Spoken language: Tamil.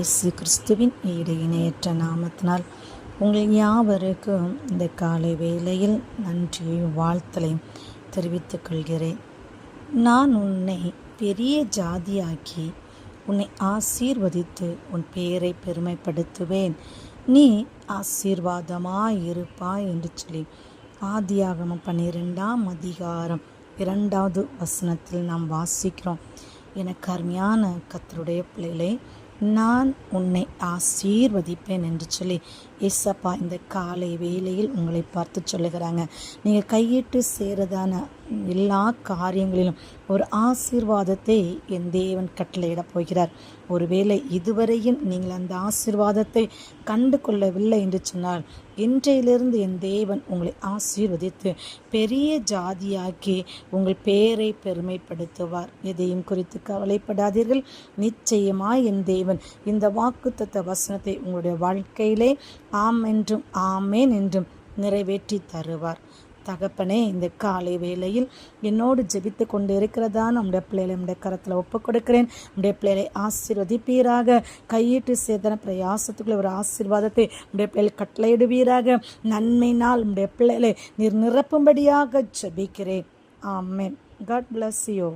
இயேசு கிறிஸ்துவின் ஈடு இணையற்ற நாமத்தினால் உங்கள் யாவருக்கும் இந்த காலை வேளையில் நன்றியையும் வாழ்த்தலையும் தெரிவித்துக் கொள்கிறேன். நான் உன்னை பெரிய ஜாதியாக்கி உன்னை ஆசீர்வதித்து உன் பெயரை பெருமைப்படுத்துவேன், நீ ஆசீர்வாதமாயிருப்பாய் என்று சொல்லி ஆதியாகமம் 12ஆம் அதிகாரம் 2வது வசனத்தில் நாம் வாசிக்கிறோம். எனக்கு அருமையான கர்த்தருடைய பிள்ளைகளே, நான் உன்னை ஆசீர்வதிப்பேன் என்று சொல்லி ஏசப்பா இந்த காலை வேளையில் உங்களை பார்த்து சொல்லுகிறாங்க. நீங்கள் கையிட்டு சேரதான எல்லா காரியங்களிலும் ஒரு ஆசீர்வாதத்தை என் தேவன் கட்டளையிட போகிறார். ஒருவேளை இதுவரையும் நீங்கள் அந்த ஆசீர்வாதத்தை கண்டு கொள்ளவில்லை என்று சொன்னால், இன்றையிலிருந்து என் தேவன் உங்களை ஆசீர்வதித்து பெரிய ஜாதியாக்கி உங்கள் பெயரை பெருமைப்படுத்துவார். எதையும் குறித்து கவலைப்படாதீர்கள். நிச்சயமாய் என் தேவன் இந்த வாக்குத்தத்த வசனத்தை உங்களுடைய வாழ்க்கையிலே ஆம் என்றும் ஆமேன் என்றும் நிறைவேற்றி தருவார். தகப்பனே, இந்த காலை வேளையில் என்னோடு ஜெபித்து கொண்டு இருக்கிறதா நம்முடைய பிள்ளைகளை நம்முடைய கரத்தில் ஒப்புக் கொடுக்கிறேன். நம்முடைய பிள்ளைகளை ஆசீர்வதிப்பீராக. கையிட்டு சேதன பிரயாசத்துக்குள்ள ஒரு ஆசீர்வாதத்தை நம்முடைய பிள்ளைகளை கட்டளையிடுவீராக. நன்மையினால் நம்முடைய பிள்ளைகளை நீர் நிரப்பும்படியாக ஜெபிக்கிறேன். ஆமென். God bless you.